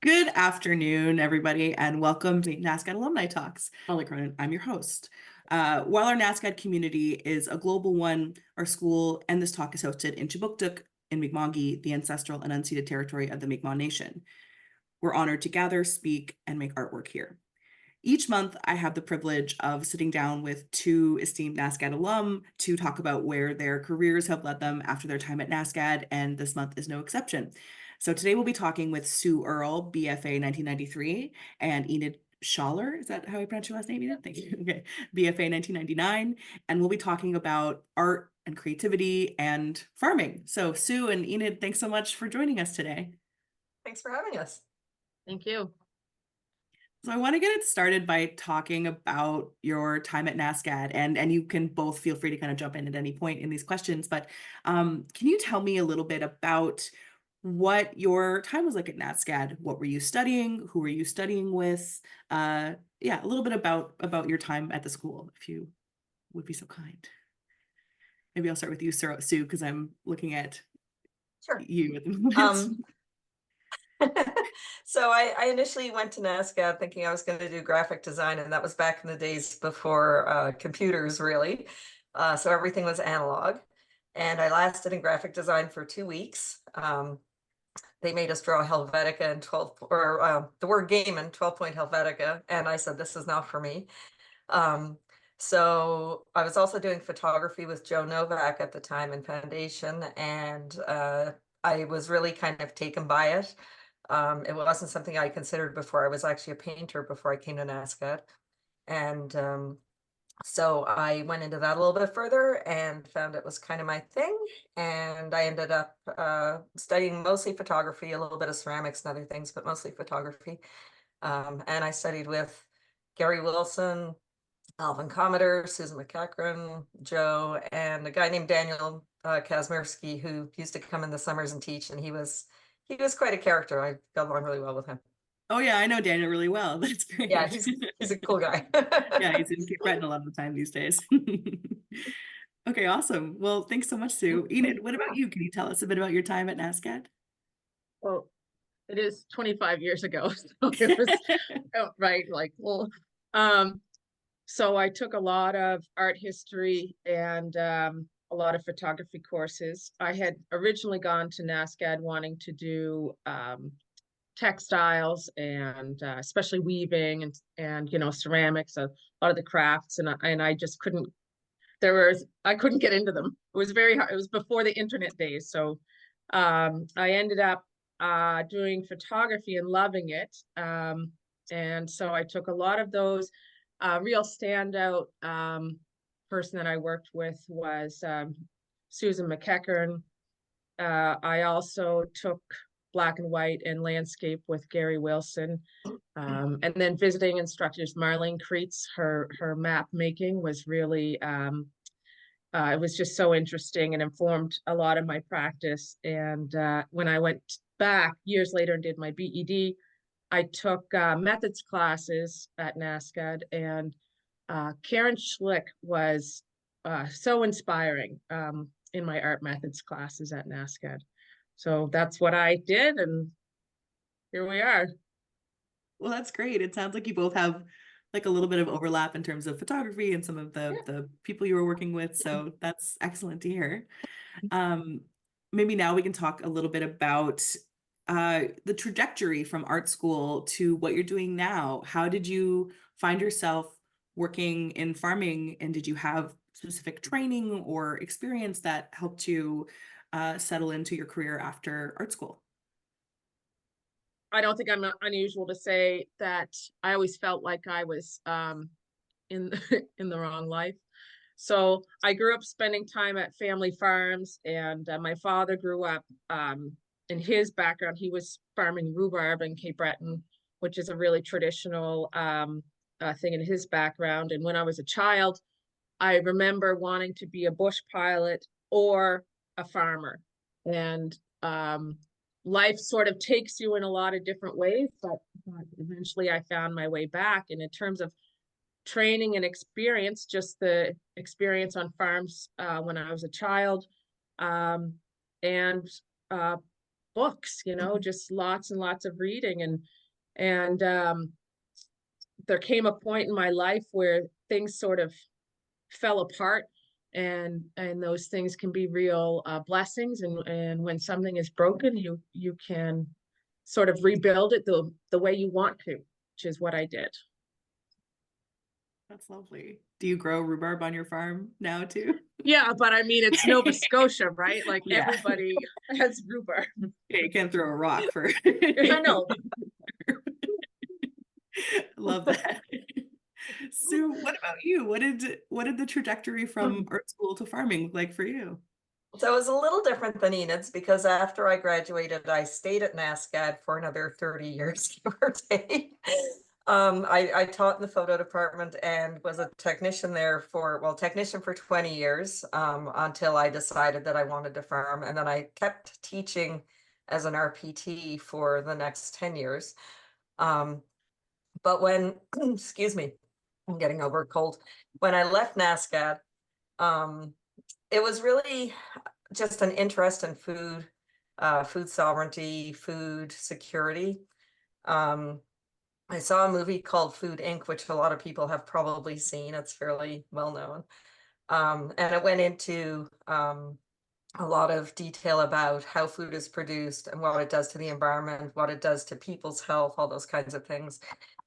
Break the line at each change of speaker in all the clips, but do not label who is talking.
Good afternoon, everybody, and welcome to NASCAD Alumni Talks. Molly Cronin, I'm your host. While our NASCAD community is a global one, our school and this talk is hosted in Chibuktuk in Mi'kma'ki, the ancestral and unceded territory of the Mi'kmaq Nation. We're honored to gather, speak, and make artwork here. Each month, I have the privilege of sitting down with two esteemed NASCAD alum to talk about where their careers have led them after their time at NASCAD, and this month is no exception. So today we'll be talking with Sue Earle, BFA 1993, and Enid Schaller, is that how I pronounce your last name, Enid? Thank you. Okay, BFA 1999, and we'll be talking about art and creativity and farming. So Sue and Enid, thanks so much for joining us today.
Thanks for having us.
Thank you.
So I want to get it started by talking about your time at NASCAD, and you can both feel free to kind of jump in at any point in these questions, but can you tell me a little bit about what your time was like at NASCAD? What were you studying? Who were you studying with? Yeah, a little bit about your time at the school, if you would be so kind. Maybe I'll start with you, Sue, because I'm looking at you at the moment.
So I initially went to NASCAD thinking I was going to do graphic design, and that was back in the days before computers, really. So everything was analog. And I lasted in graphic design for 2 weeks. They made us draw Helvetica and the word game in 12-point Helvetica. And I said, this is not for me. So I was also doing photography with Joe Novak at the time in Foundation. And I was really kind of taken by it. It wasn't something I considered before. I was actually a painter before I came to NASCAD. And so I went into that a little bit further and found it was kind of my thing. And I ended up studying mostly photography, a little bit of ceramics and other things, but mostly photography. And I studied with Gary Wilson, Alvin Commodore, Susan McEachran, Joe, and a guy named Daniel Kazmierski, who used to come in the summers and teach, and he was quite a character. I got along really well with him.
Oh yeah, I know Daniel really well. That's great.
Yeah, he's a cool guy.
Yeah, he's in Cape Breton a lot of the time these days. Okay, awesome. Well, thanks so much, Sue. Enid, what about you? Can you tell us a bit about your time at NASCAD?
Well, it is 25 years ago, so it was right. So I took a lot of art history and a lot of photography courses. I had originally gone to NASCAD wanting to do textiles and especially weaving and ceramics, a lot of the crafts, and I just couldn't. I couldn't get into them. It was very hard. It was before the internet days, so I ended up doing photography and loving it. And so I took a lot of those. Real standout person that I worked with was Susan McEachran. I also took black and white and landscape with Gary Wilson. And then visiting instructors, Marlene Kreitz, her map making was really, it was just so interesting and informed a lot of my practice. And when I went back years later and did my BED, I took methods classes at NASCAD, and Karen Schlick was so inspiring in my art methods classes at NASCAD. So that's what I did, and here we are.
Well, that's great. It sounds like you both have like a little bit of overlap in terms of photography and some of the people you were working with. So that's excellent to hear. Maybe now we can talk a little bit about the trajectory from art school to what you're doing now. How did you find yourself working in farming, and did you have specific training or experience that helped you settle into your career after art school?
I don't think I'm unusual to say that I always felt like I was in in the wrong life. So I grew up spending time at family farms, and my father grew up in his background. He was farming rhubarb in Cape Breton, which is a really traditional thing in his background. And when I was a child, I remember wanting to be a bush pilot or a farmer. And life sort of takes you in a lot of different ways, but eventually I found my way back. And in terms of training and experience, just the experience on farms when I was a child, and books, you know, just lots and lots of reading. And there came a point in my life where things sort of fell apart, and those things can be real blessings. And when something is broken, you can sort of rebuild it the way you want to, which is what I did.
That's lovely. Do you grow rhubarb on your farm now too?
Yeah, but I mean, it's Nova Scotia, right? Like
Yeah.
everybody has rhubarb.
Yeah, you can't throw a rock for.
I know.
Love that. Sue, what about you? What did the trajectory from art school to farming look like for you?
So it was a little different than Enid's because after I graduated, I stayed at NASCAD for another 30 years, give or take. I taught in the photo department and was a technician there technician for 20 years, until I decided that I wanted to farm. And then I kept teaching as an RPT for the next 10 years. But when, excuse me, I'm getting over a cold. When I left NASCAD, it was really just an interest in food, food sovereignty, food security. I saw a movie called Food Inc., which a lot of people have probably seen. It's fairly well known. And it went into a lot of detail about how food is produced and what it does to the environment, what it does to people's health, all those kinds of things.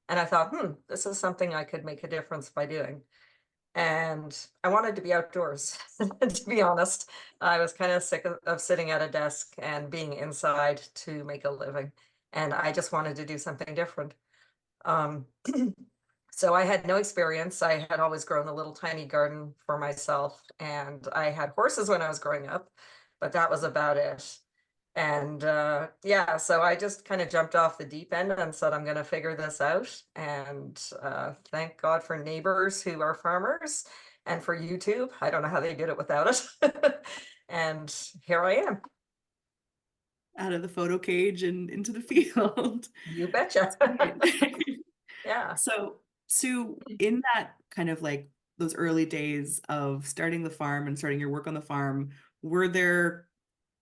And I thought, this is something I could make a difference by doing. And I wanted to be outdoors, to be honest. I was kind of sick of sitting at a desk and being inside to make a living. And I just wanted to do something different. Um, so I had no experience. I had always grown a little tiny garden for myself, and I had horses when I was growing up, but that was about it. And yeah, so I just kind of jumped off the deep end and said, I'm going to figure this out. And thank God for neighbors who are farmers and for YouTube. I don't know how they did it without it. And here I am.
Out of the photo cage and into the field.
You betcha. Yeah.
So, Sue, in that kind of like those early days of starting the farm and starting your work on the farm, were there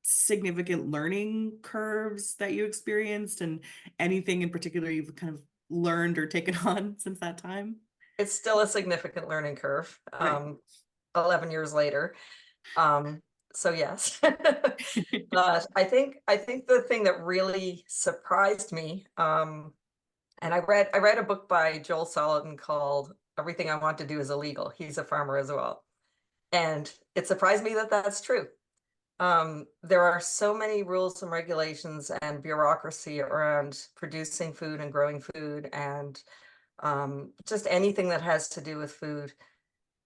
significant learning curves that you experienced, and anything in particular you've kind of learned or taken on since that time?
It's still a significant learning curve,
Right.
11 years later. So yes. But I think the thing that really surprised me, and I read a book by Joel Salatin called Everything I Want to Do is Illegal. He's a farmer as well. And it surprised me that that's true. There are so many rules and regulations and bureaucracy around producing food and growing food, and just anything that has to do with food,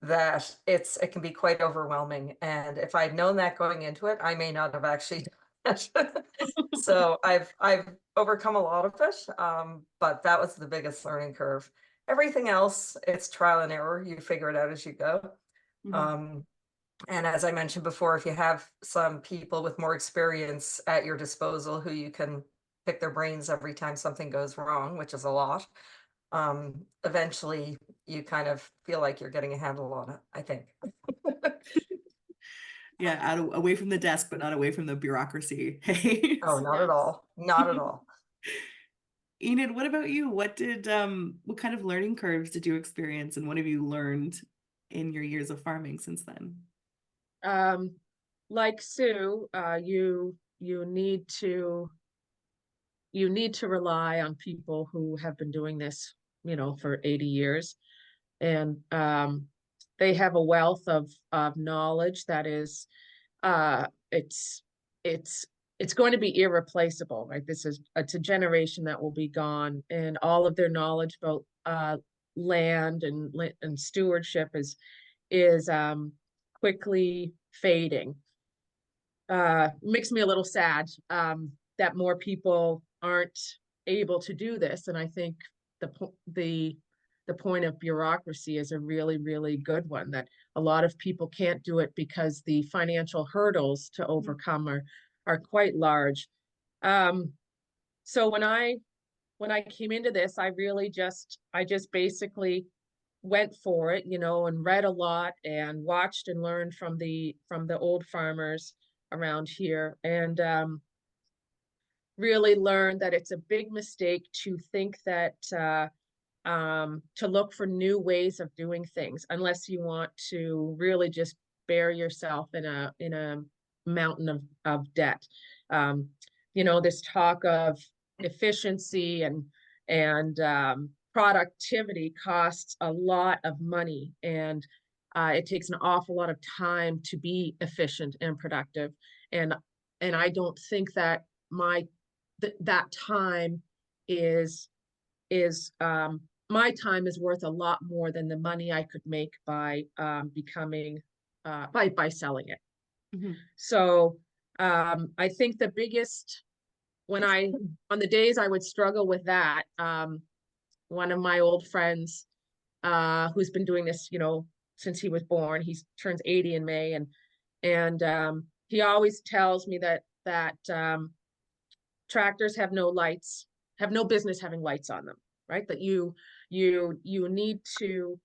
that it can be quite overwhelming. And if I'd known that going into it, I may not have actually done it. So I've overcome a lot of it, but that was the biggest learning curve. Everything else, it's trial and error. You figure it out as you go.
Mhm.
And as I mentioned before, if you have some people with more experience at your disposal who you can pick their brains every time something goes wrong, which is a lot, eventually you kind of feel like you're getting a handle on it, I think.
Yeah, away from the desk, but not away from the bureaucracy. Hey.
Oh, not at all. Not at all.
Enid, what about you? What kind of learning curves did you experience, and what have you learned in your years of farming since then?
Like Sue, you need to rely on people who have been doing this, you know, for 80 years. And they have a wealth of knowledge that is uh it's it's it's going to be irreplaceable, right? It's a generation that will be gone, and all of their knowledge about land and stewardship is quickly fading. Makes me a little sad that more people aren't able to do this. And I think the point of bureaucracy is a really, really good one, that a lot of people can't do it because the financial hurdles to overcome are quite large. Um, so when I came into this, I just basically went for it, you know, and read a lot and watched and learned from the old farmers around here. And really learned that it's a big mistake to think that to look for new ways of doing things unless you want to really just bury yourself in a mountain of debt. Um, this talk of efficiency and productivity costs a lot of money, and it takes an awful lot of time to be efficient and productive. And I don't think that that time is my time is worth a lot more than the money I could make by becoming by selling it.
Mhm.
So I think the biggest on the days I would struggle with that, one of my old friends who's been doing this, since he was born, he turns 80 in May, and he always tells me that tractors have no lights, have no business having lights on them, right? That you need to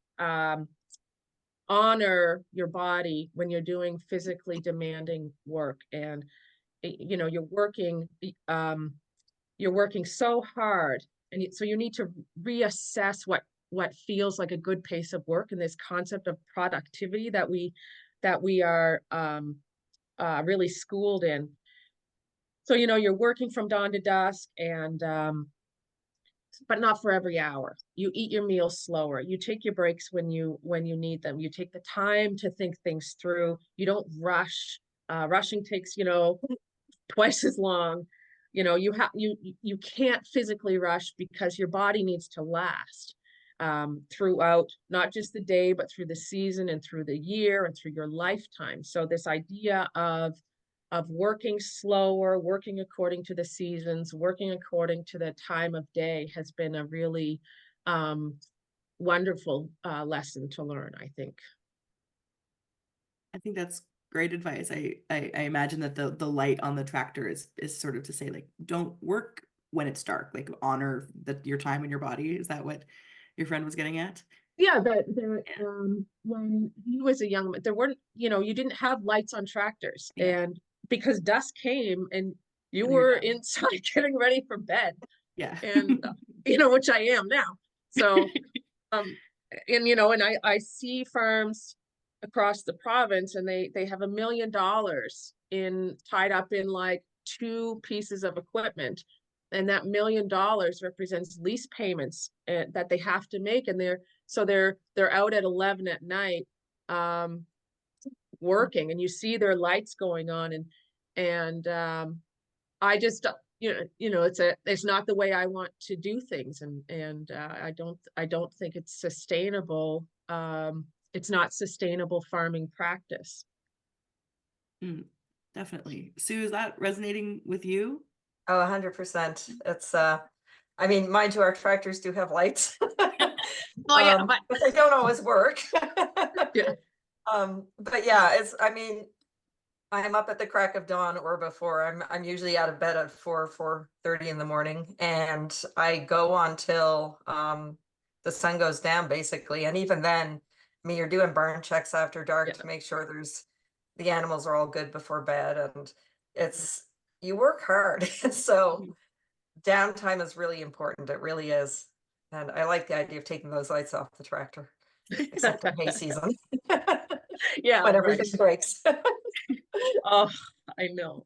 honor your body when you're doing physically demanding work, and you're working so hard, and so you need to reassess what feels like a good pace of work, and this concept of productivity that we are really schooled in. So you're working from dawn to dusk, and but not for every hour. You eat your meals slower. You take your breaks when you need them. You take the time to think things through. You don't rush. Rushing takes, twice as long. You can't physically rush because your body needs to last throughout not just the day, but through the season and through the year and through your lifetime. So this idea of working slower, working according to the seasons, working according to the time of day has been a really wonderful lesson to learn, I think.
I think that's great advice. I imagine that the light on the tractor is sort of to say, like, don't work when it's dark, like honor your time and your body. Is that what your friend was getting at?
Yeah, when he was a young man, there weren't, you didn't have lights on tractors,
Yeah.
and because dusk came and you
And you're
were
done.
inside getting ready for bed,
Yeah.
and which I am now. So and I see farms across the province, and they have $1 million tied up in like 2 pieces of equipment, and that $1 million represents lease payments that they have to make, and they're out at 11 at night working, and you see their lights going on, and I just it's not the way I want to do things, and I don't think it's sustainable. It's not sustainable farming practice.
Mm, definitely. Sue, is that resonating with you?
Oh, 100%. It's I mean, mind you, our tractors do have lights.
Oh yeah, but
But they don't always work.
yeah.
But yeah, I mean, I'm up at the crack of dawn or before. I'm usually out of bed at 4:30 in the morning, and I go until the sun goes down, basically. And even then, I mean, you're doing burn checks after dark
Yeah.
to make sure the animals are all good before bed, and you work hard. So downtime is really important. It really is. And I like the idea of taking those lights off the tractor, except in hay season
Yeah,
when
right.
everything breaks.
Oh, I know.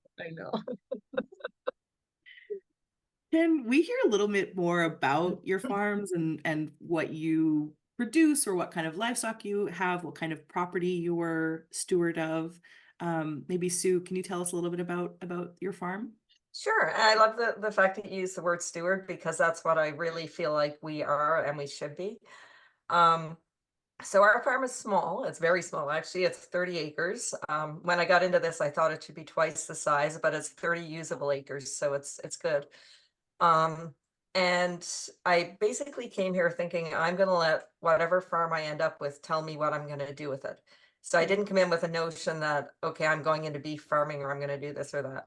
Can we hear a little bit more about your farms and what you produce, or what kind of livestock you have, what kind of property you're steward of? Maybe Sue, can you tell us a little bit about your farm?
Sure. And I love the fact that you use the word steward, because that's what I really feel like we are and we should be. Um, so our farm is small. It's very small, actually. It's 30 acres. When I got into this, I thought it should be twice the size, but it's 30 usable acres, so it's good. Um, and I basically came here thinking I'm going to let whatever farm I end up with tell me what I'm going to do with it. So I didn't come in with a notion that, okay, I'm going into beef farming or I'm going to do this or that.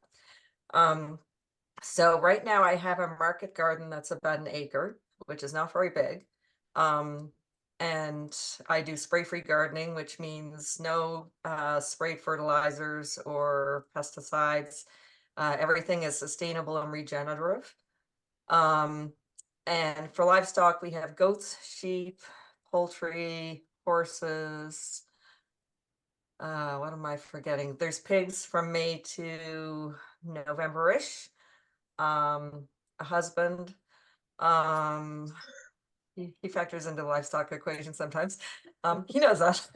So right now I have a market garden that's about 1 acre, which is not very big. And I do spray-free gardening, which means no sprayed fertilizers or pesticides. Everything is sustainable and regenerative. And for livestock, we have goats, sheep, poultry, horses. What am I forgetting? There's pigs from May to November-ish. A husband. He factors into the livestock equation sometimes. He knows that.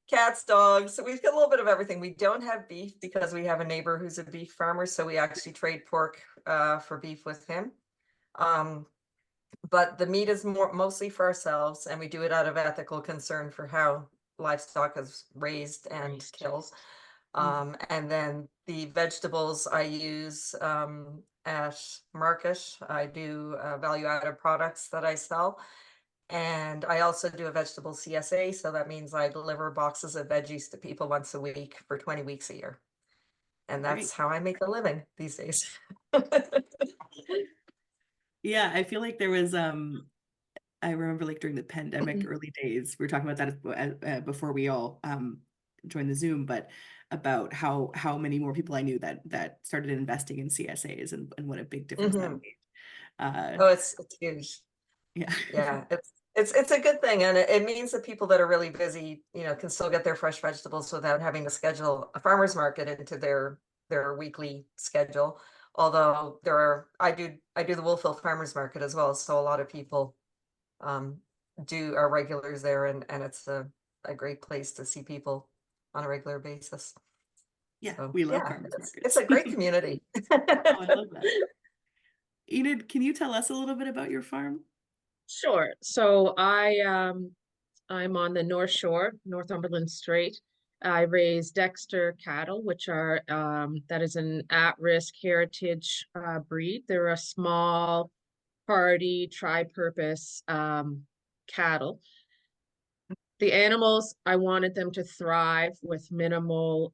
Cats, dogs. So we've got a little bit of everything. We don't have beef because we have a neighbor who's a beef farmer, so we actually trade pork for beef with him. But the meat is mostly for ourselves, and we do it out of ethical concern for how livestock is raised and killed. And then the vegetables I use at market. I do value-added products that I sell. And I also do a vegetable CSA, so that means I deliver boxes of veggies to people once a week for 20 weeks a year. And that's how I make a living these days.
Yeah, I feel like there was I remember like during the pandemic early days, we were talking about that before we all joined the Zoom, but about how many more people I knew that started investing in CSAs and what a big difference that made.
Oh, it's huge.
Yeah.
Yeah, it's a good thing, and it means that people that are really busy, can still get their fresh vegetables without having to schedule a farmer's market into their weekly schedule. Although I do the Wolfville Farmers Market as well, so a lot of people are regulars there, and it's a great place to see people on a regular basis.
Yeah,
So,
we love farmers markets.
It's a great community.
Oh, I love that. Enid, can you tell us a little bit about your farm?
Sure. So I'm on the North Shore, Northumberland Strait. I raise Dexter cattle, which are that is an at-risk heritage breed. They're a small, hardy, tri-purpose cattle. The animals, I wanted them to thrive with minimal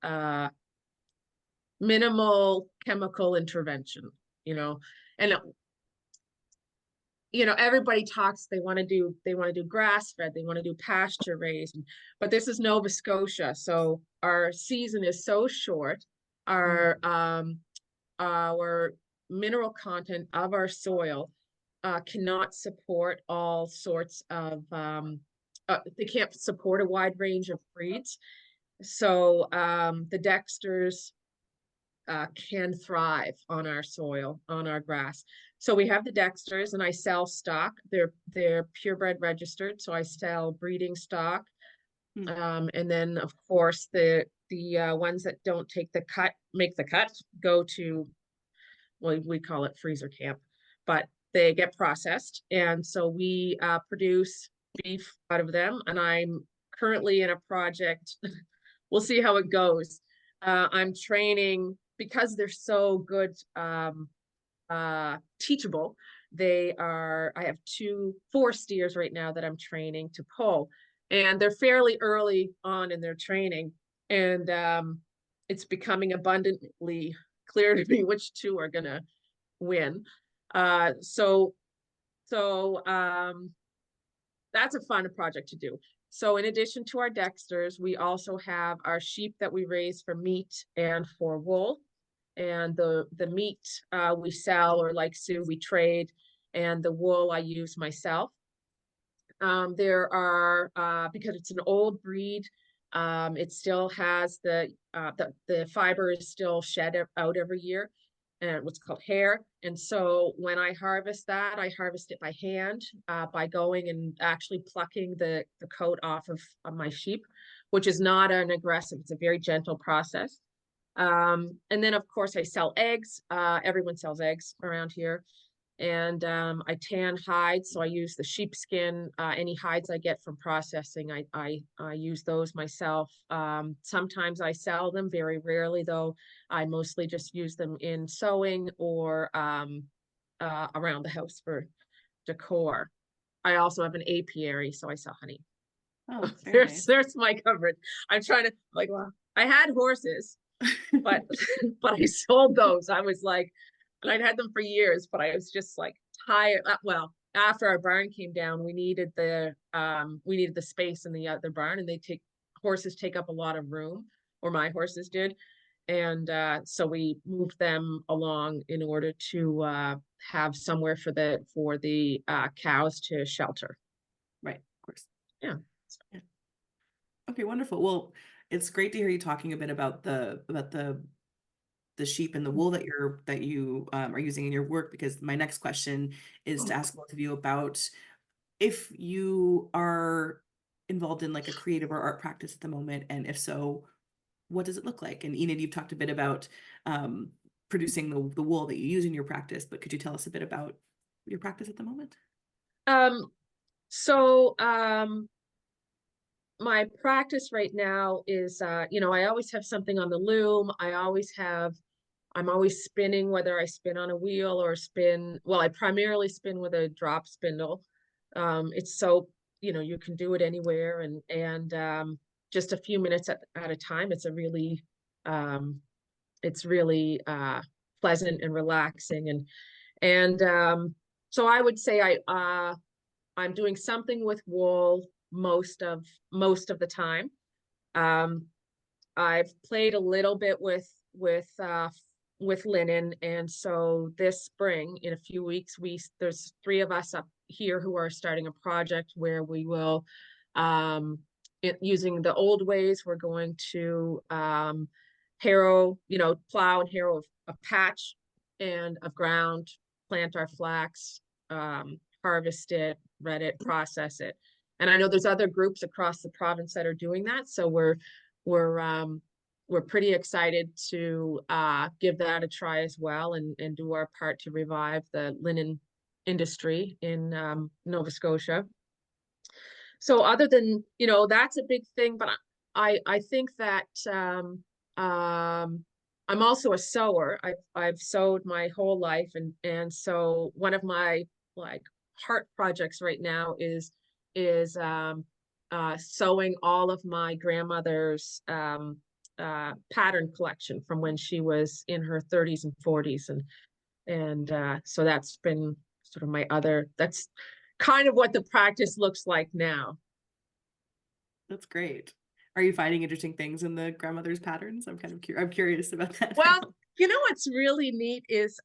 chemical intervention, and everybody talks, they want to do grass fed, they want to do pasture raised, but this is Nova Scotia, so our season is so short. Our mineral content of our soil cannot support all sorts of they can't support a wide range of breeds. So the Dexters can thrive on our soil, on our grass. So we have the Dexters, and I sell stock. They're purebred registered, so I sell breeding stock. And then of course the ones that don't make the cut, go to, well, we call it freezer camp, but they get processed. And so we produce beef out of them. And I'm currently in a project. We'll see how it goes. I'm training, because they're so good, teachable. I have 4 steers right now that I'm training to pull, and they're fairly early on in their training. And it's becoming abundantly clear to me which 2 are gonna win. So that's a fun project to do. So in addition to our Dexters, we also have our sheep that we raise for meat and for wool. And the meat we sell, or like Sue, we trade, and the wool I use myself. There are because it's an old breed, it still has the fiber is still shed out every year, and what's called hair. And so when I harvest that, I harvest it by hand, by going and actually plucking the coat off of my sheep, which is not an aggressive, it's a very gentle process. And then of course I sell eggs. Everyone sells eggs around here. And I tan hides, so I use the sheepskin. Any hides I get from processing, I use those myself. Sometimes I sell them, very rarely though. I mostly just use them in sewing or around the house for decor. I also have an apiary, so I sell honey.
Oh, very nice.
There's my coverage. I'm trying to, like, well, I had horses, but I sold those. I was like, and I'd had them for years, but I was just like tired. Well, after our barn came down, we needed the space in the other barn, and horses take up a lot of room, or my horses did. so we moved them along in order to have somewhere for the cows to shelter.
Right, of course.
Yeah.
Yeah. Okay, wonderful. Well, it's great to hear you talking a bit about the sheep and the wool that you are using in your work, because my next question is to ask both of you about if you are involved in like a creative or art practice at the moment, and if so, what does it look like? And Enid, you've talked a bit about producing the wool that you use in your practice, but could you tell us a bit about your practice at the moment?
So my practice right now is, I always have something on the loom. I'm always spinning, whether I spin on a wheel or I primarily spin with a drop spindle. It's so, you can do it anywhere, and just a few minutes at a time. It's really pleasant and relaxing. And so I would say I'm doing something with wool most of the time. I've played a little bit with linen, and so this spring, in a few weeks, there's 3 of us up here who are starting a project where we will, using the old ways, we're going to harrow, plow and harrow a patch of ground, plant our flax, harvest it, red it, process it. And I know there's other groups across the province that are doing that, so we're pretty excited to give that a try as well, and do our part to revive the linen industry in Nova Scotia. So other than, that's a big thing, but I think that I'm also a sewer. I've sewed my whole life, and so one of my like heart projects right now is sewing all of my grandmother's pattern collection from when she was in her 30s and 40s, and so that's been sort of that's kind of what the practice looks like now.
That's great. Are you finding interesting things in the grandmother's patterns? I'm kind of I'm curious about that.
Well, what's really neat is,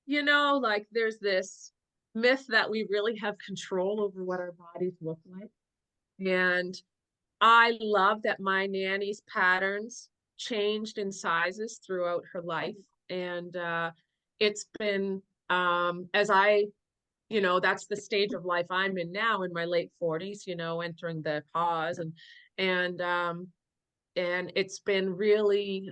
like there's this myth that we really have control over what our bodies look like. And I love that my nanny's patterns changed in sizes throughout her life. And it's been, as that's the stage of life I'm in now, in my late 40s, entering the pause. And it's been really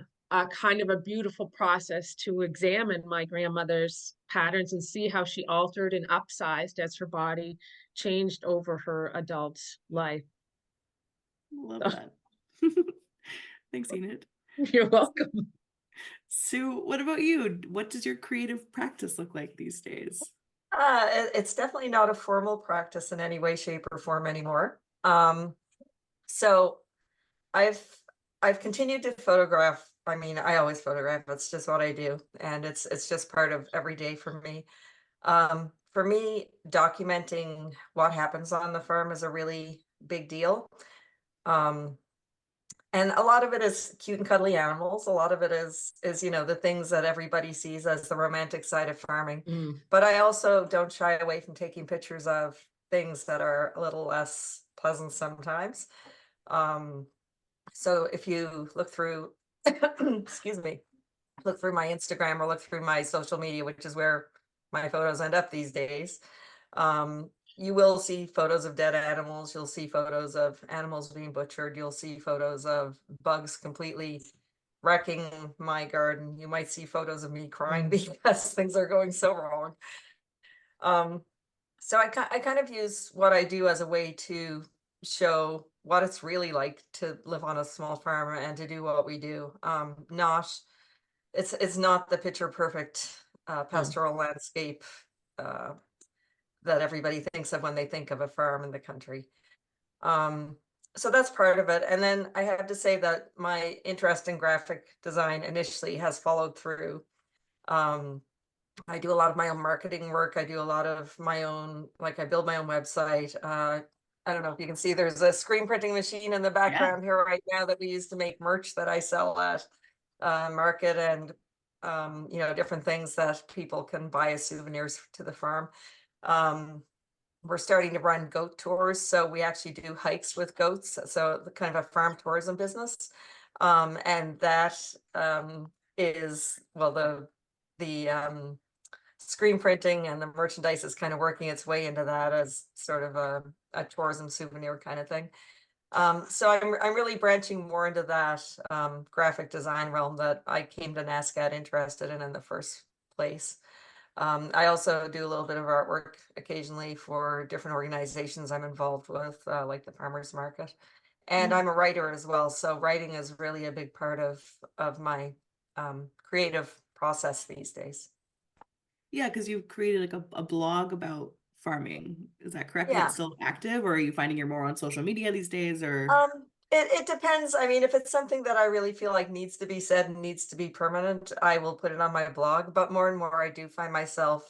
kind of a beautiful process to examine my grandmother's patterns and see how she altered and upsized as her body changed over her adult life.
Love that. Thanks, Enid.
You're welcome.
Sue, what about you? What does your creative practice look like these days?
It's definitely not a formal practice in any way, shape, or form anymore. So I've continued to photograph. I mean, I always photograph. It's just what I do, and it's just part of every day for me. For me, documenting what happens on the farm is a really big deal. And a lot of it is cute and cuddly animals. A lot of it is the things that everybody sees as the romantic side of farming. But I also don't shy away from taking pictures of things that are a little less pleasant sometimes. So if you look through, excuse me, look through my Instagram or look through my social media, which is where my photos end up these days, you will see photos of dead animals. You'll see photos of animals being butchered. You'll see photos of bugs completely wrecking my garden. You might see photos of me crying because things are going so wrong. So I kind of use what I do as a way to show what it's really like to live on a small farm and to do what we do. It's not the picture perfect pastoral landscape that everybody thinks of when they think of a farm in the country. So that's part of it. And then I have to say that my interest in graphic design initially has followed through. I do a lot of my own marketing work. I do a lot of my own, like I build my own website. I don't know if you can see, there's a screen printing machine in the background here right now that we use to make merch that I sell at market, and you know, different things that people can buy as souvenirs to the farm. We're starting to run goat tours, so we actually do hikes with goats, so kind of a farm tourism business. And that is, well, the screen printing and the merchandise is kind of working its way into that as sort of a tourism souvenir kind of thing. So I'm really branching more into that graphic design realm that I came to NASCAD interested in the first place. I also do a little bit of artwork occasionally for different organizations I'm involved with, like the farmers market. And
Yeah.
I'm a writer as well, so writing is really a big part of my creative process these days.
Yeah, because you've created like a blog about farming. Is that correct? Is it
Yeah.
still active, or are you finding you're more on social media these days, or?
It depends. I mean, if it's something that I really feel like needs to be said and needs to be permanent, I will put it on my blog. But more and more, I do find myself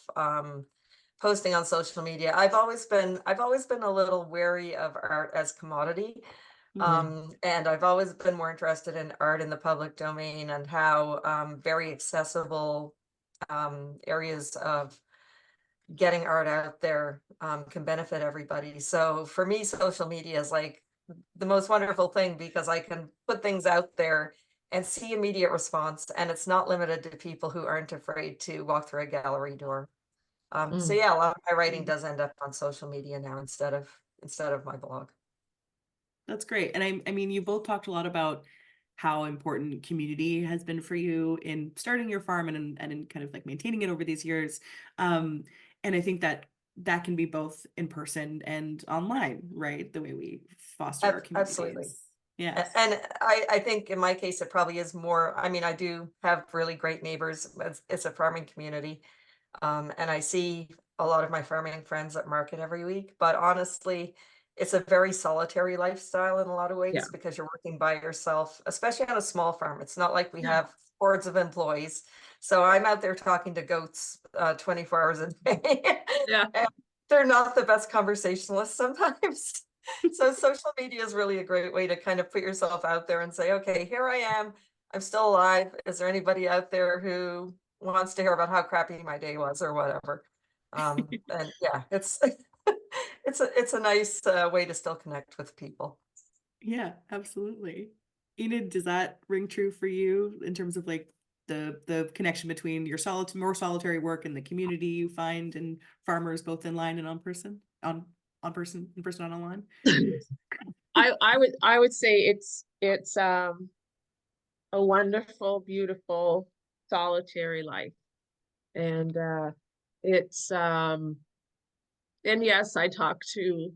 posting on social media. I've always been a little wary of art as commodity.
Mhm.
And I've always been more interested in art in the public domain and how very accessible areas of getting art out there can benefit everybody. So for me, social media is like the most wonderful thing because I can put things out there and see immediate response, and it's not limited to people who aren't afraid to walk through a gallery door. So
Mm.
yeah, a lot of my writing
Mm.
does end up on social media now instead of my blog.
That's great. And I mean, you both talked a lot about how important community has been for you in starting your farm and in kind of like maintaining it over these years. Um, and I think that that can be both in person and online, right? The way we foster our
Absolutely.
communities. Yes.
And I think in my case, it probably is more, I mean, I do have really great neighbors. It's a farming community. And I see a lot of my farming friends at market every week, but honestly, it's a very solitary lifestyle in a lot of
Yeah.
ways because you're working by yourself, especially on a small farm. It's not like we
Yeah.
have hordes of employees. So I'm out there talking to goats 24 hours a day.
Yeah.
And they're not the best conversationalists sometimes. So social media is really a great way to kind of put yourself out there and say, okay, here I am. I'm still alive. Is there anybody out there who wants to hear about how crappy my day was or whatever? And yeah, it's it's a nice way to still connect with people.
Yeah, absolutely. Enid, does that ring true for you in terms of like the connection between your more solitary work and the community you find in farmers both in line and on person in person and online?
I would say it's a wonderful, beautiful, solitary life. And it's and yes, I talk to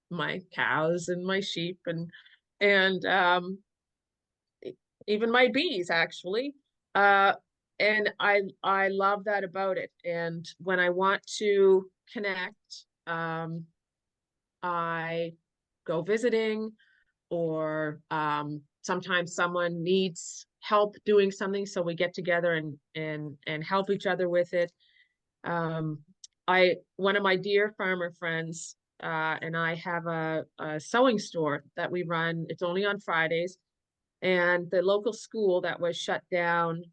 my cows and my sheep and even my bees actually. Uh and I love that about it. And when I want to connect, I go visiting, or sometimes someone needs help doing something, so we get together and help each other with it. Um, I One of my dear farmer friends and I have a sewing store that we run. It's only on Fridays, and the local school that was shut down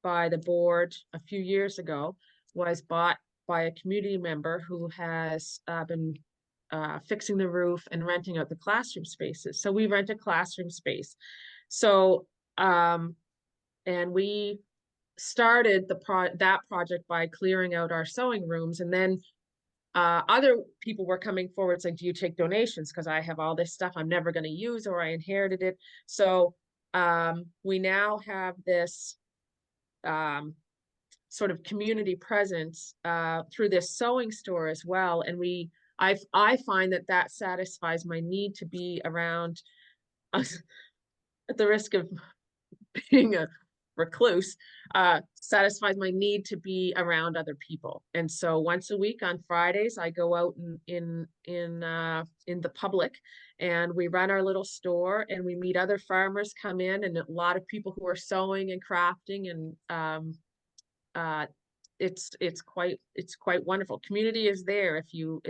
by the board a few years ago was bought by a community member who has been fixing the roof and renting out the classroom spaces. So we rent a classroom space. So and we started that project by clearing out our sewing rooms, and then other people were coming forward saying, do you take donations, because I have all this stuff I'm never going to use, or I inherited it. So we now have this um, sort of community presence through this sewing store as well. And I find that satisfies my need to be around us, at the risk of being a recluse, satisfies my need to be around other people. And so once a week on Fridays, I go out in the public, and we run our little store, and we meet other farmers come in, and a lot of people who are sewing and crafting, and uh, it's quite wonderful. Community is there if you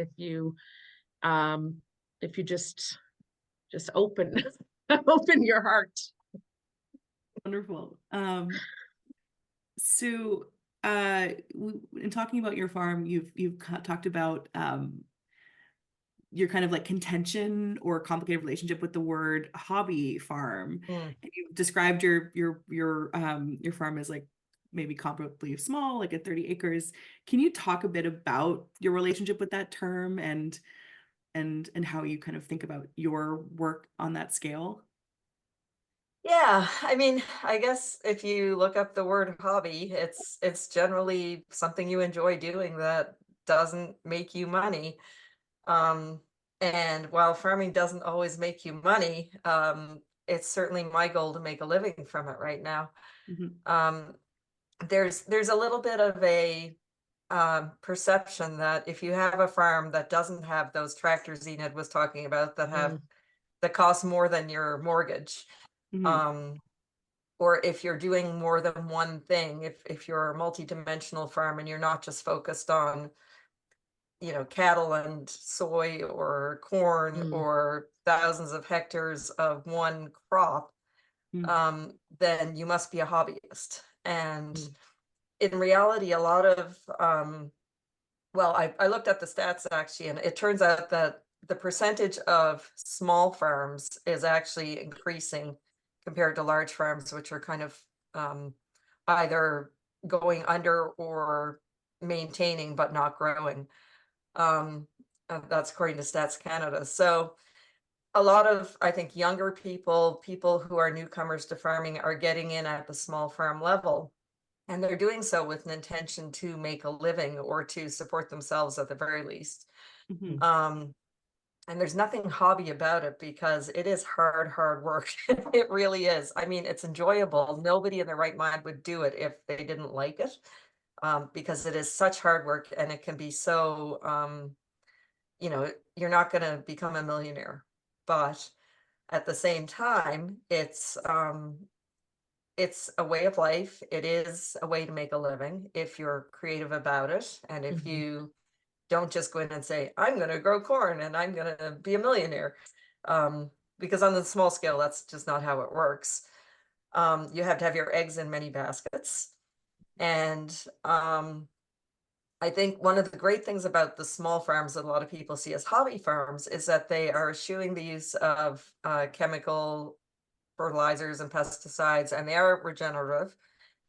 if you just open open your heart.
Wonderful. Sue, in talking about your farm, you've talked about your kind of like contention or complicated relationship with the word hobby farm.
Mm.
And you've described your farm as like maybe comparably small, like at 30 acres. Can you talk a bit about your relationship with that term and how you kind of think about your work on that scale?
Yeah, I mean, I guess if you look up the word hobby, it's generally something you enjoy doing that doesn't make you money. Um, and while farming doesn't always make you money, it's certainly my goal to make a living from it right now.
Mhm.
Um, there's a little bit of a perception that if you have a farm that doesn't have those tractors Enid was talking about
Mm,
that cost more than your mortgage,
Mhm.
um, or if you're doing more than one thing, if you're a multi-dimensional farm and you're not just focused on, cattle and soy or corn
mm,
or thousands of hectares of one crop,
Mhm.
then you must be a hobbyist. And
mm,
in reality, a lot of well, I looked at the stats actually, and it turns out that the percentage of small farms is actually increasing compared to large farms, which are kind of um, either going under or maintaining but not growing. That's according to Stats Canada. So a lot of, I think, younger people who are newcomers to farming are getting in at the small farm level. And they're doing so with an intention to make a living or to support themselves at the very least.
Mhm.
Um, and there's nothing hobby about it because it is hard work. It really is. I mean, it's enjoyable. Nobody in their right mind would do it if they didn't like it, because it is such hard work and it can be so, you're not going to become a millionaire. But at the same time, it's a way of life. It is a way to make a living if you're creative about it. And if
mhm.
you don't just go in and say, I'm going to grow corn and I'm going to be a millionaire. Um, because on the small scale, that's just not how it works. You have to have your eggs in many baskets. And I think one of the great things about the small farms that a lot of people see as hobby farms is that they are eschewing the use of chemical fertilizers and pesticides, and they are regenerative,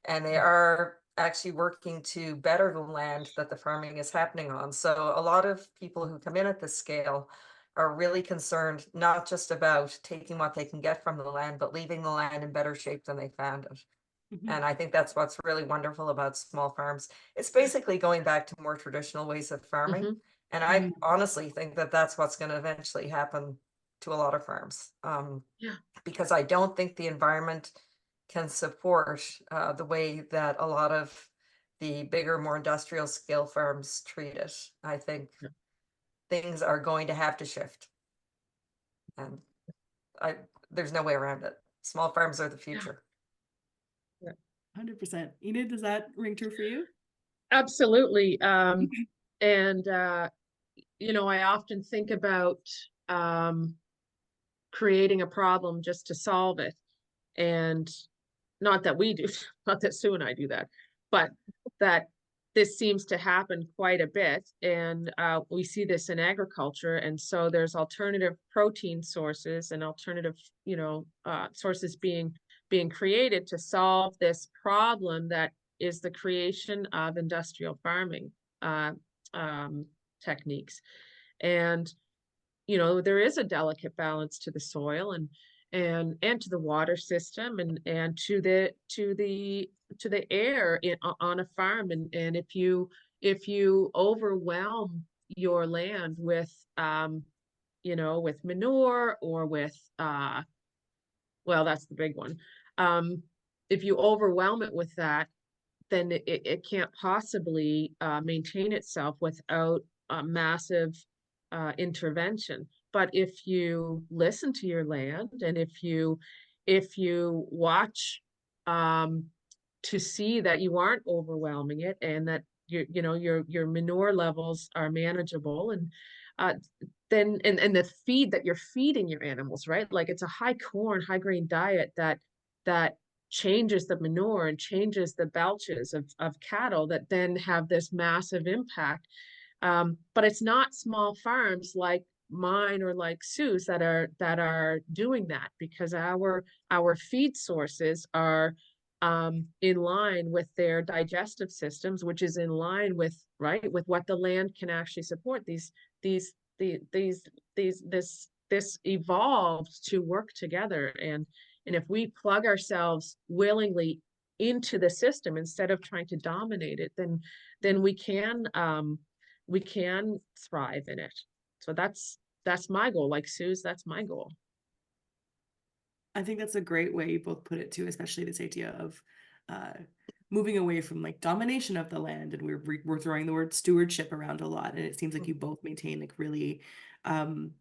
and they are actually working to better the land that the farming is happening on. So a lot of people who come in at this scale are really concerned not just about taking what they can get from the land, but leaving the land in better shape than they found it.
Mhm.
And I think that's what's really wonderful about small farms. It's basically going back to more traditional ways of farming.
Mhm.
And I
Mhm.
honestly think that that's what's going to eventually happen to a lot of farms.
Yeah.
Because I don't think the environment can support the way that a lot of the bigger, more industrial scale farms treat it. I think
Yeah.
things are going to have to shift, and I there's no way around it. Small farms are the
Yeah.
future.
Yeah.
100%. Enid, does that ring true for you?
Absolutely. And I often think about um, creating a problem just to solve it. And not that we do, not that Sue and I do that, but that this seems to happen quite a bit. And we see this in agriculture. And so there's alternative protein sources and alternative, sources being created to solve this problem that is the creation of industrial farming uh, um, techniques. And there is a delicate balance to the soil and to the water system and to the air on a farm. And if you overwhelm your land with manure or with well, that's the big one. um if you overwhelm it with that, then it can't possibly maintain itself without a massive intervention. But if you listen to your land and if you watch um, to see that you aren't overwhelming it and that your manure levels are manageable, and uh, then and the feed that you're feeding your animals, right? Like it's a high corn, high grain diet that changes the manure and changes the belches of cattle that then have this massive impact. But it's not small farms like mine or like Sue's that are doing that, because our feed sources are in line with their digestive systems, which is in line with, right, with what the land can actually support. These this evolved to work together, and if we plug ourselves willingly into the system instead of trying to dominate it, then we can thrive in it. So that's my goal. Like Sue's, that's my goal.
I think that's a great way you both put it too, especially this idea of uh, moving away from like domination of the land, and we're throwing the word stewardship around a lot, and it seems like you both maintain like really um,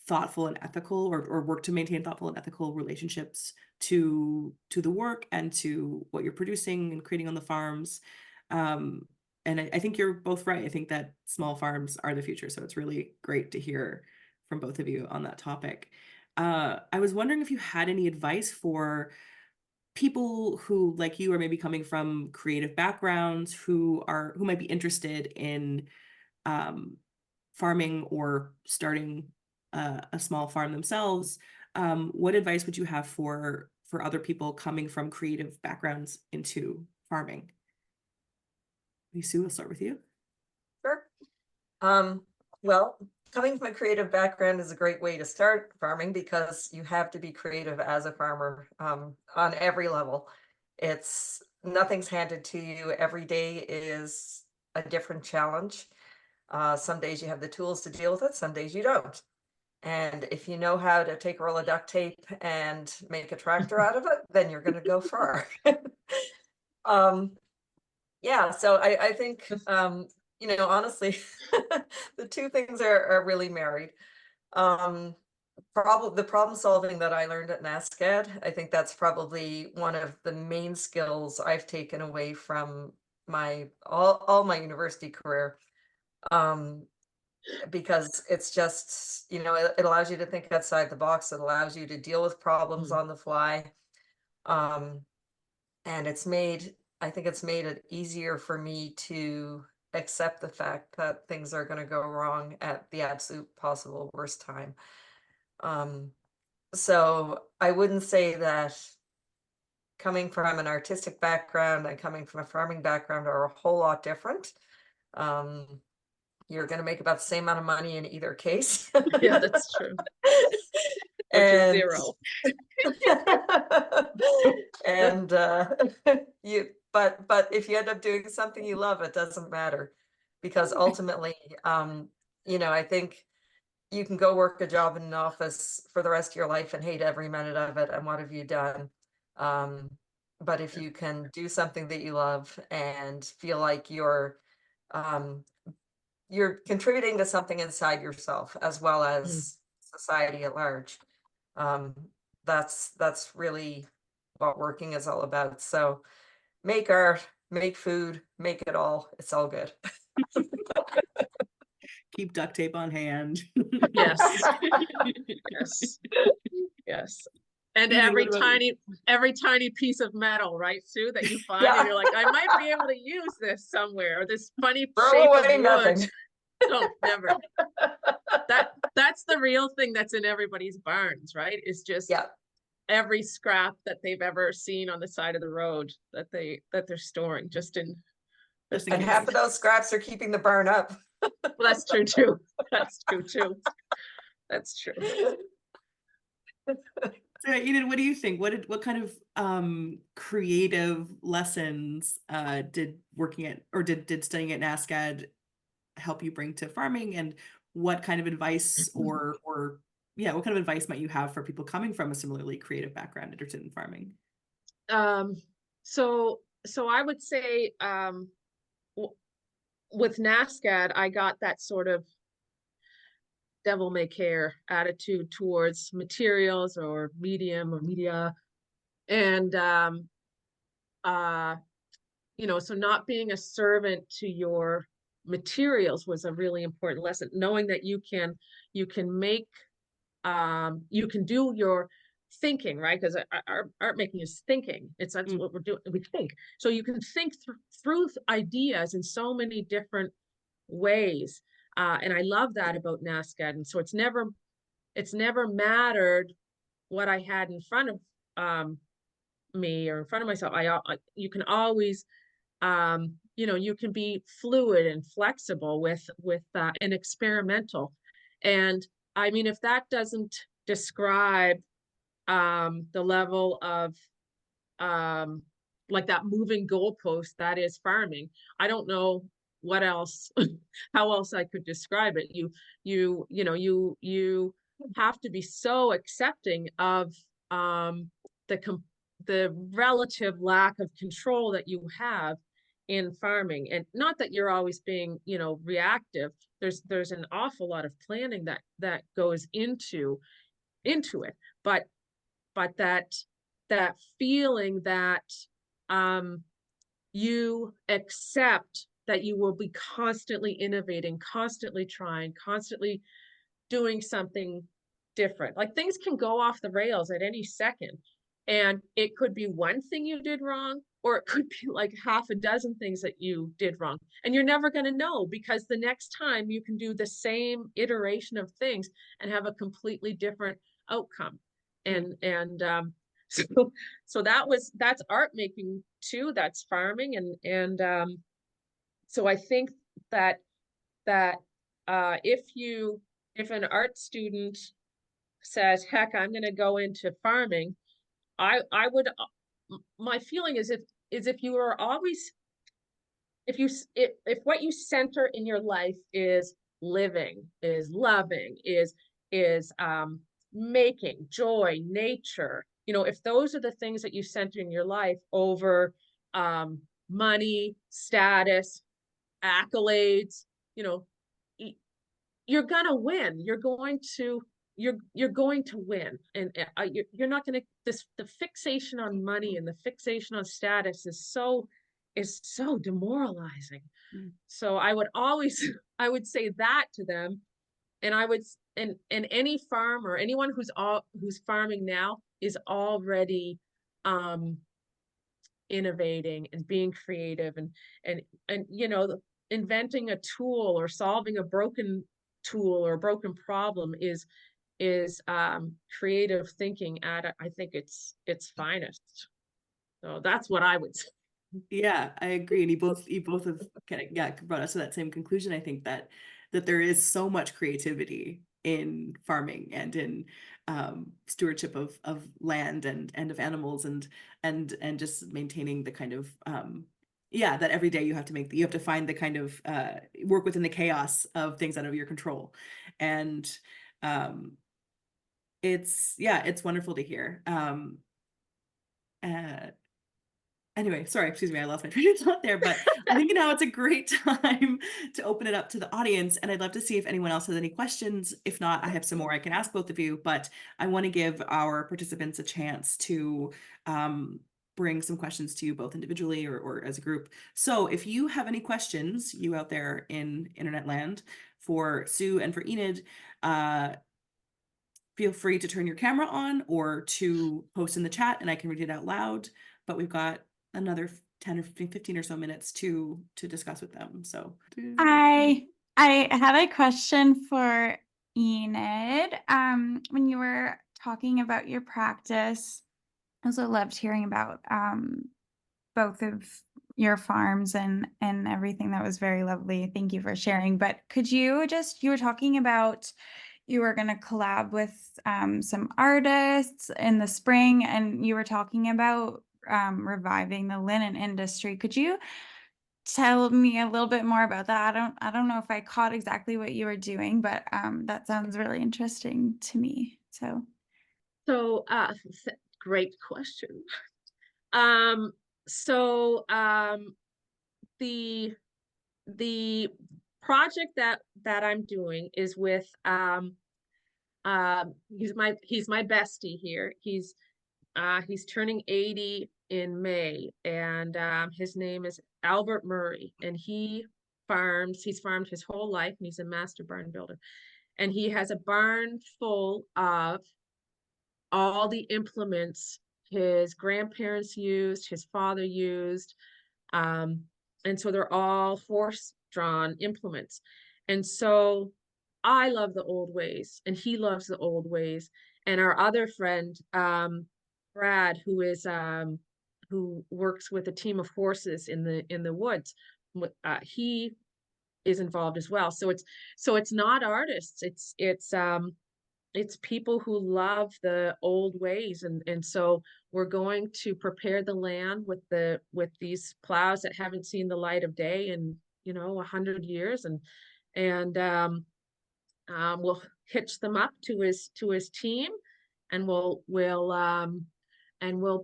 thoughtful and ethical, or work to maintain thoughtful and ethical relationships to the work and to what you're producing and creating on the farms. Um, and I think you're both right. I think that small farms are the future, so it's really great to hear from both of you on that topic. I was wondering if you had any advice for people who, like you, are maybe coming from creative backgrounds, who might be interested in um, farming or starting a small farm themselves. What advice would you have for other people coming from creative backgrounds into farming? Sue, I'll start with you.
Sure. Well, coming from a creative background is a great way to start farming, because you have to be creative as a farmer on every level. It's nothing's handed to you. Every day is a different challenge. Some days you have the tools to deal with it, some days you don't. And if you know how to take a roll of duct tape and make a tractor out of it, then you're going to go far. um, yeah, so I think honestly, the two things are really married. Um, the problem solving that I learned at NASCAD, I think that's probably one of the main skills I've taken away from my all my university career. Um, because it's just, it allows you to think outside the box. It allows you to deal with problems
Mm.
on the fly. Um, and I think it's made it easier for me to accept the fact that things are going to go wrong at the absolute possible worst time. So I wouldn't say that coming from an artistic background and coming from a farming background are a whole lot different. You're going to make about the same amount of money in either case.
Yeah, that's true. Which is
And
zero.
and but if you end up doing something you love, it doesn't matter, because ultimately, I think you can go work a job in an office for the rest of your life and hate every minute of it, and what have you done? But if you can do something that you love and feel like you're contributing to something inside yourself as well
Mm.
as society at large, um, that's really what working is all about. So make art, make food, make it all. It's all good.
Keep duct tape on hand.
Yes. Yes. Yes. And
Enid, what about you?
every tiny piece of metal, right, Sue, that you find, and
Yeah.
you're like, I might be able to use this somewhere, or this funny
Throw
shape of
away
wood.
nothing.
No, never. That's the real thing that's in everybody's barns, right? Is just
Yeah.
every scrap that they've ever seen on the side of the road that they're storing
Just in
And
case.
half of those scraps are keeping the burn up.
Well, that's true too. That's true too. That's true.
So, Enid, what do you think? What kind of creative lessons did studying at NASCAD help you bring to farming, and what kind of advice or yeah, what kind of advice might you have for people coming from a similarly creative background interested in farming?
Um, so I would say with NASCAD, I got that sort of devil may care attitude towards materials or medium or media. And uh so not being a servant to your materials was a really important lesson, knowing that you can make, you can do your thinking, right? Because art making is thinking. That's
Mm.
what we're doing. We think. So you can think through ideas in so many different ways. And I love that about NASCAD. And so it's never mattered what I had in front of me or in front of myself. You can always, you can be fluid and flexible with and experimental. And I mean, if that doesn't describe the level of um, like that moving goalpost that is farming, I don't know what else, how else I could describe it. You have to be so accepting of the the relative lack of control that you have in farming, and not that you're always being reactive. There's an awful lot of planning that goes into it, but that feeling that um you accept that you will be constantly innovating, constantly trying, constantly doing something different. Like things can go off the rails at any second. And it could be one thing you did wrong, or it could be like half a dozen things that you did wrong. And you're never going to know, because the next time you can do the same iteration of things and have a completely different outcome. And so that's art making too, that's farming. And so I think that if an art student says, heck, I'm going to go into farming, I would, my feeling is if you are always, if what you center in your life is living, is loving, is making joy, nature, if those are the things that you center in your life over money, status, accolades, you know, you're gonna win. You're going to win, and you're not going to. The fixation on money and the fixation on status is so demoralizing.
Mm.
So I would always I would say that to them, and I would and any farmer, anyone who's farming now is already innovating and being creative and inventing a tool or solving a broken tool or a broken problem is creative thinking at I think its finest. So that's what I would say.
Yeah, I agree. And you both have kind of, yeah, brought us to that same conclusion. I think that there is so much creativity in farming and in stewardship of land and of animals and just maintaining the kind of yeah, that every day you have to find the kind of work within the chaos of things out of your control. And um it's wonderful to hear. Uh Anyway, sorry, excuse me, I lost my train of thought there, but I think now it's a great time to open it up to the audience, and I'd love to see if anyone else has any questions. If not, I have some more I can ask both of you, but I want to give our participants a chance to bring some questions to you both individually or as a group. So if you have any questions, you out there in internet land, for Sue and for Enid, feel free to turn your camera on or to post in the chat and I can read it out loud. But we've got another 10 or 15 or so minutes to discuss with them. So
I had a question for Enid. When you were talking about your practice, I also loved hearing about both of your farms and everything. That was very lovely. Thank you for sharing. But could you were talking about you were going to collab with some artists in the spring, and you were talking about reviving the linen industry. Could you tell me a little bit more about that? I don't know if I caught exactly what you were doing, but that sounds really interesting to me.
So great question. So the project that I'm doing is with he's my bestie here. He's turning 80 in May, and his name is Albert Murray, and he's farmed his whole life, and he's a master barn builder. and he has a barn full of all the implements his grandparents used, his father used. And so they're all horse-drawn implements. And so I love the old ways, and he loves the old ways. And our other friend, Brad, who works with a team of horses in the woods, he is involved as well. So it's not artists, it's people who love the old ways, and so we're going to prepare the land with these plows that haven't seen the light of day in 100 years, and we'll hitch them up to his team, and we'll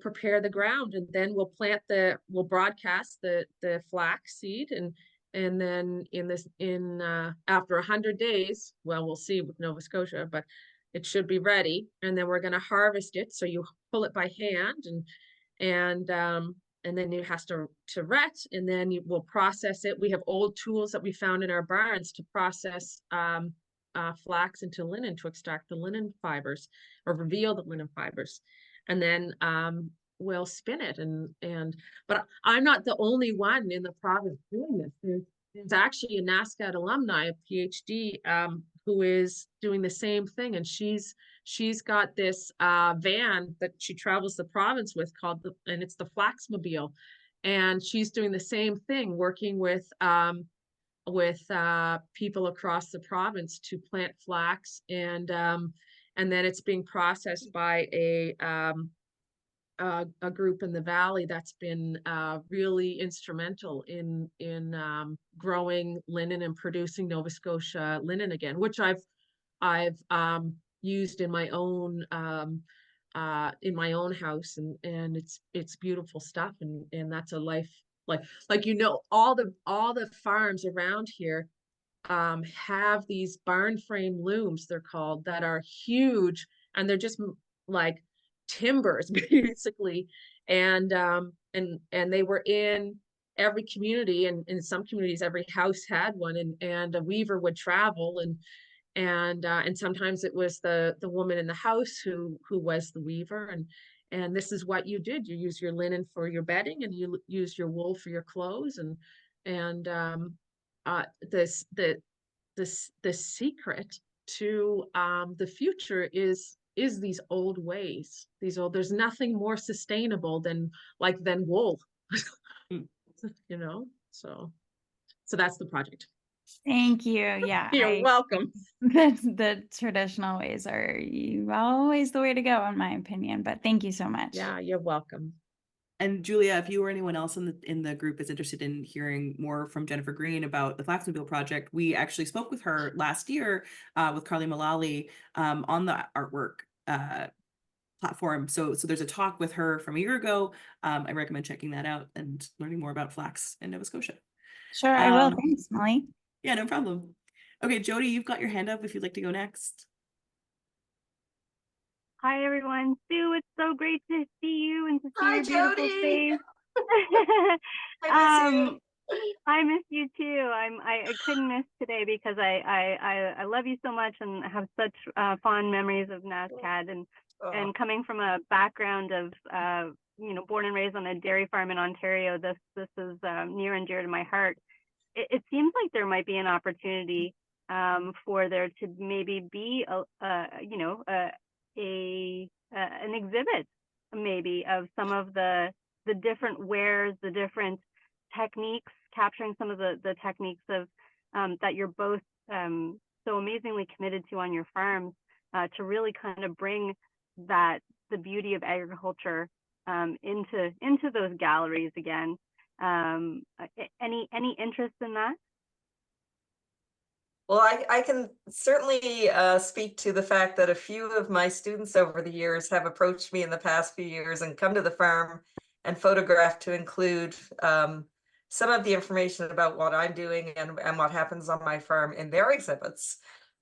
prepare the ground, and then we'll broadcast the flax seed, and then after 100 days, well, we'll see with Nova Scotia, but it should be ready. And then we're going to harvest it. So you pull it by hand, and then it has to ret, and then you will process it. We have old tools that we found in our barns to process flax into linen, to extract the linen fibers or reveal the linen fibers. And then we'll spin it, but I'm not the only one in the province doing this. There's actually a NSCAD alumni, a PhD, who is doing the same thing, and she's got this van that she travels the province with and it's the Flaxmobile, and she's doing the same thing, working with people across the province to plant flax, and then it's being processed by a group in the valley that's been really instrumental in growing linen and producing Nova Scotia linen again, which I've used in my own house, and it's beautiful stuff, and that's a life, like all the farms around here have these barn frame looms, they're called, that are huge, and they're just like timbers basically, and they were in every community, and in some communities every house had one, and a weaver would travel, and sometimes it was the woman in the house who was the weaver, and this is what you did. You use your linen for your bedding, and you use your wool for your clothes, and the secret to the future is these old ways. There's nothing more sustainable than wool. So that's the project.
Thank you. Yeah.
You're welcome.
The traditional ways are always the way to go, in my opinion, but thank you so much.
Yeah, you're welcome.
And Julia, if you or anyone else in the group is interested in hearing more from Jennifer Green about the Flaxmobile project, we actually spoke with her last year with Carly Mullally on the artwork platform. So there's a talk with her from a year ago. I recommend checking that out and learning more about flax in Nova Scotia.
Sure, I will. Thanks, Molly.
Yeah, no problem. Okay, Jody, you've got your hand up if you'd like to go next.
Hi, everyone. Sue, it's so great to see you and to see
Hi,
your beautiful
Jody.
face.
I miss you.
I miss you too. I couldn't miss today because I love you so much and have such fond memories of NSCAD, and coming from a background of born and raised on a dairy farm in Ontario, this is near and dear to my heart. It seems like there might be an opportunity for there to maybe be an exhibit maybe of some of the different wares, the different techniques, capturing some of the techniques of that you're both so amazingly committed to on your farms, to really kind of bring the beauty of agriculture into those galleries again. Any interest in that?
Well, I can certainly speak to the fact that a few of my students over the years have approached me in the past few years and come to the farm and photograph to include some of the information about what I'm doing and what happens on my farm in their exhibits.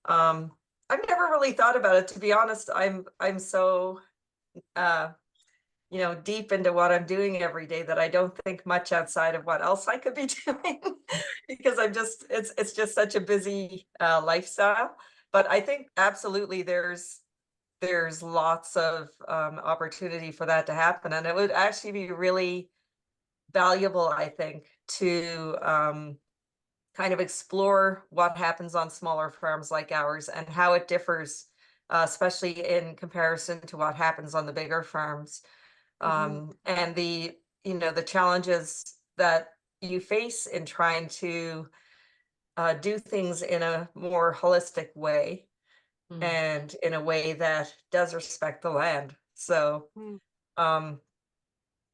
I've never really thought about it, to be honest. I'm so deep into what I'm doing every day that I don't think much outside of what else I could be doing because it's just such a busy lifestyle. But I think absolutely there's lots of opportunity for that to happen, and it would actually be really valuable, I think, to kind of explore what happens on smaller farms like ours and how it differs, especially in comparison to what happens on the bigger farms. And the challenges that you face in trying to do things in a more holistic way
Mm.
and in a way that does respect the land. So,
Mm.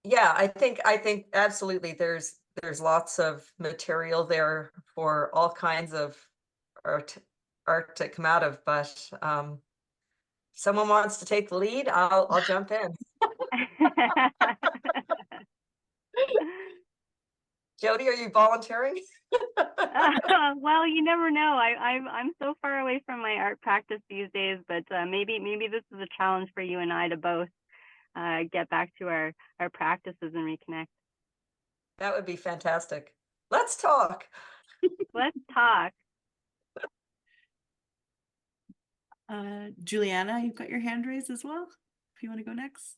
yeah, I think absolutely there's lots of material there for all kinds of art art to come out of, but someone wants to take the lead, I'll jump in. Jody, are you volunteering?
Well, you never know. I'm so far away from my art practice these days, but maybe this is a challenge for you and I to both get back to our practices and reconnect.
That would be fantastic. Let's talk.
Let's talk.
Juliana, you've got your hand raised as well, if you want to go next.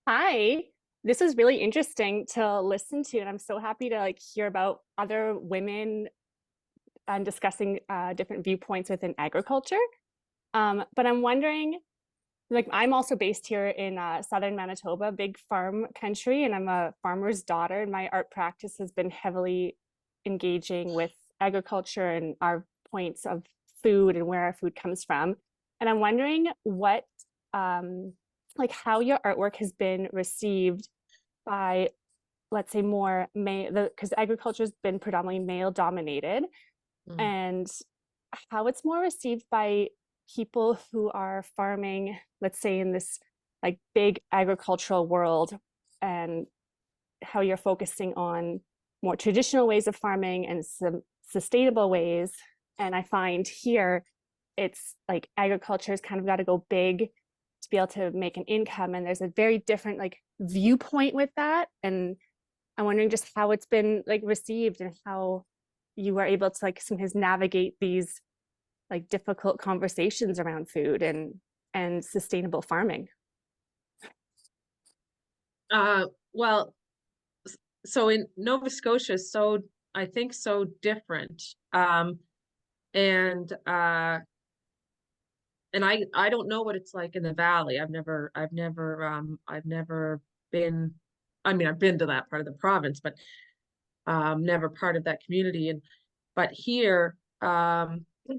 Hi, this is really interesting to listen to, and I'm so happy to like hear about other women and discussing different viewpoints within agriculture. But I'm wondering, like, I'm also based here in southern Manitoba, big farm country, and I'm a farmer's daughter, and my art practice has been heavily engaging with agriculture and our points of food and where our food comes from. And I'm wondering what like how your artwork has been received by, let's say, more male, because agriculture has been predominantly male dominated, and how it's more received by people who are farming, let's say, in this like big agricultural world, and how you're focusing on more traditional ways of farming and some sustainable ways. And I find here it's like agriculture has kind of got to go big to be able to make an income, and there's a very different like viewpoint with that. And I'm wondering just how it's been like received and how you are able to like sometimes navigate these like difficult conversations around food and sustainable farming.
Well, so in Nova Scotia, I think so different. And I don't know what it's like in the valley. I've never been, I mean, I've been to that part of the province, but never part of that community. But here,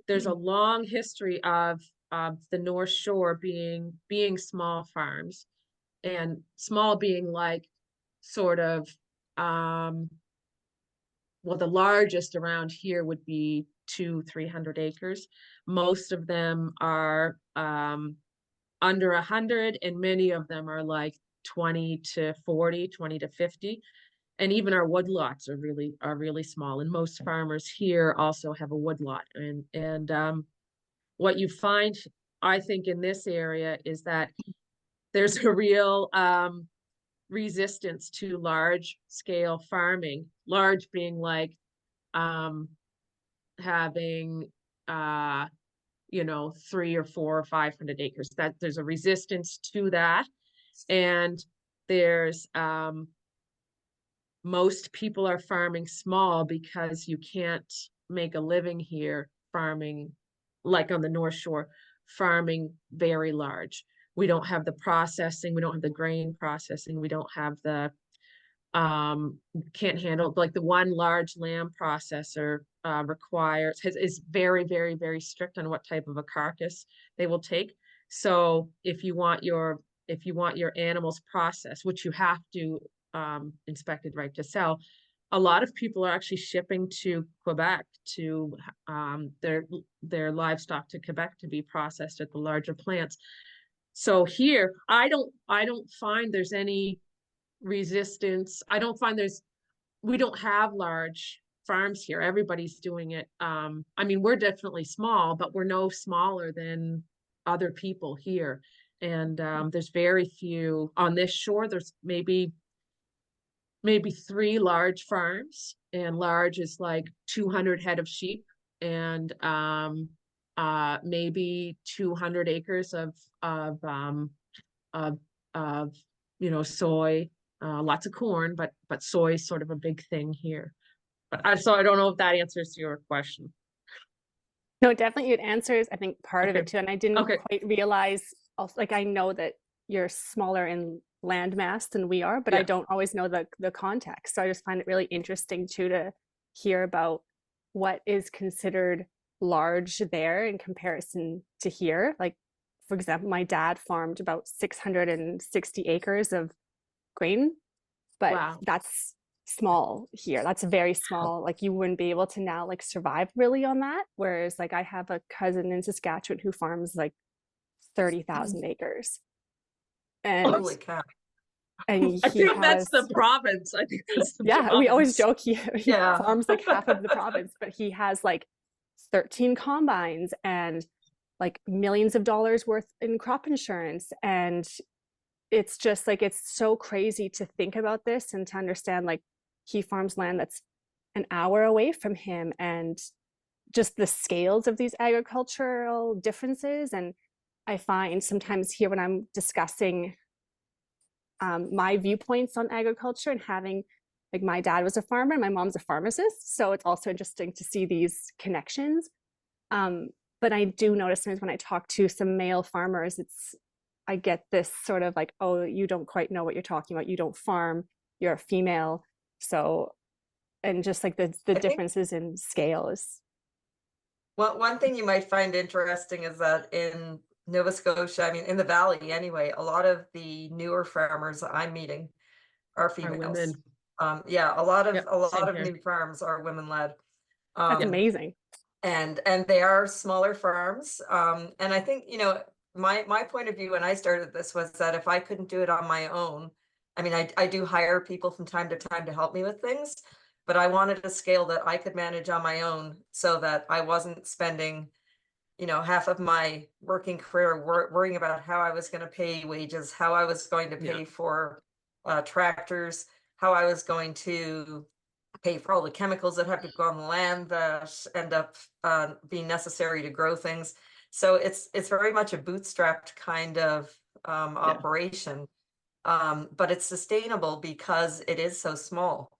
there's a long history of the North Shore being small farms, and small being like sort of well, the largest around here would be 200-300 acres. Most of them are under 100, and many of them are like 20 to 40, 20 to 50. And even our woodlots are really small. And most farmers here also have a woodlot. And what you find, I think, in this area is that there's a real resistance to large scale farming, large being like having 3 or 4 or 500 acres. That there's a resistance to that. And there's most people are farming small because you can't make a living here farming, like on the North Shore, farming very large. We don't have the processing, we don't have the grain processing, we don't have the can't handle, like the one large lamb processor is very, very, very strict on what type of a carcass they will take. So if you want your animals processed, which you have to inspected right to sell, a lot of people are actually shipping to Quebec to their livestock to Quebec to be processed at the larger plants. So here, I don't find there's any resistance. I don't find we don't have large farms here. Everybody's doing it. I mean, we're definitely small, but we're no smaller than other people here. And there's very few on this shore. There's maybe 3 large farms, and large is like 200 head of sheep, and maybe 200 acres of soy, lots of corn, but soy is sort of a big thing here. But so I don't know if that answers your question.
No, definitely it answers, I think, part of
Okay.
it too. And I didn't
Okay.
quite realize, also, like, I know that you're smaller in land mass than we are, but I
Yeah.
don't always know the context. So I just find it really interesting too to hear about what is considered large there in comparison to here. Like, for example, my dad farmed about 660 acres of grain, but
Wow.
that's small here. That's very small. Like, you wouldn't be able to now like survive really on that. Whereas like I have a cousin in Saskatchewan who farms like 30,000 acres. And
Holy cow.
I
he
think that's the
has,
province. I think that's the
yeah, we always
province.
joke he
Yeah.
farms like half of the province, but he has like 13 combines and like millions of dollars worth in crop insurance. And it's just like, it's so crazy to think about this and to understand like he farms land that's an hour away from him, and just the scales of these agricultural differences. And I find sometimes here when I'm discussing my viewpoints on agriculture, and having, like, my dad was a farmer, my mom's a pharmacist, so it's also interesting to see these connections. But I do notice sometimes when I talk to some male farmers, I get this sort of like, oh, you don't quite know what you're talking about, you don't farm, you're a female. So, and just like the
I think
differences in scale is,
well, one thing you might find interesting is that in Nova Scotia, I mean, in the Valley anyway, a lot of the newer farmers that I'm meeting are
Are
females.
women.
Yeah, a lot
Yep,
of
same here.
new farms are women led.
that's amazing.
And they are smaller farms. And I think, you know, my point of view when I started this was that if I couldn't do it on my own, I mean, I do hire people from time to time to help me with things, but I wanted a scale that I could manage on my own so that I wasn't spending, you know, half of my working career worrying about how I was going to pay wages, how I was going to
Yeah.
pay for tractors, how I was going to pay for all the chemicals that have to go on the land that end up being necessary to grow things. So it's very much a bootstrapped kind of operation, but it's sustainable because it is so small.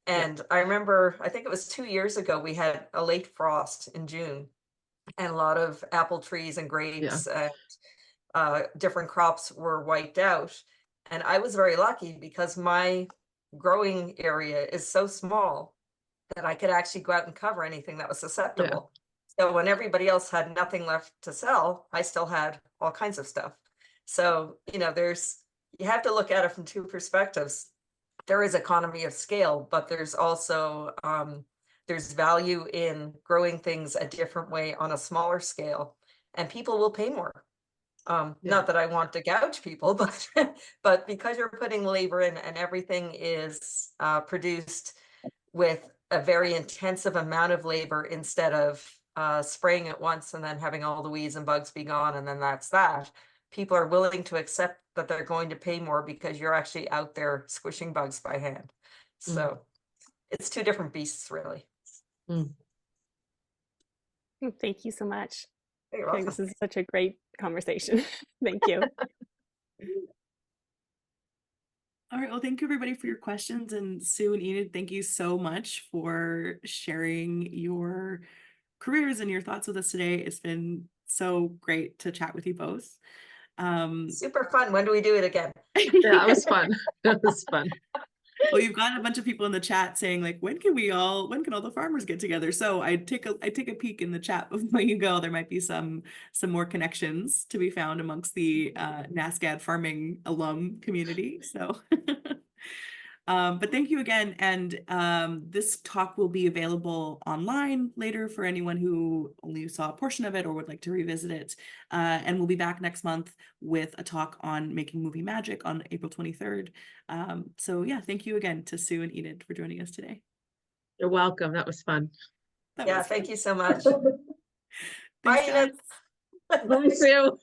And I remember, I think it was 2 years ago, we had a late frost in June, and a lot of apple trees and grapes and different crops were wiped out. And I was very lucky because my growing area is so small that I could actually go out and cover anything that was susceptible. So when everybody else had nothing left to sell, I still had all kinds of stuff. So, you know, you have to look at it from two perspectives. There is economy of scale, but there's also there's value in growing things a different way on a smaller scale, and people will pay more. Not that I want to gouge people, but but because you're putting labor in and everything is produced with a very intensive amount of labor instead of spraying it once and then having all the weeds and bugs be gone and then that's that. People are willing to accept that they're going to pay more because you're actually out there squishing bugs by hand. So it's two different beasts, really.
Thank you so much.
You're
I think
welcome.
this is such a great conversation. Thank you.
All right. Well, thank you everybody for your questions. And Sue and Enid, thank you so much for sharing your careers and your thoughts with us today. It's been so great to chat with you both.
Super fun. When do we do it again?
Yeah, it was fun. It was fun.
Well, you've got a bunch of people in the chat saying like, when can all the farmers get together? So I take a peek in the chat before you go. There might be some more connections to be found amongst the NASCAD farming alum community. So but thank you again. And this talk will be available online later for anyone who only saw a portion of it or would like to revisit it. And we'll be back next month with a talk on making movie magic on April 23rd. So yeah, thank you again to Sue and Enid for joining us today.
You're welcome. That was fun.
Yeah, thank you so much.
Thanks,
Bye, Enid.
guys.
Bye, Sue.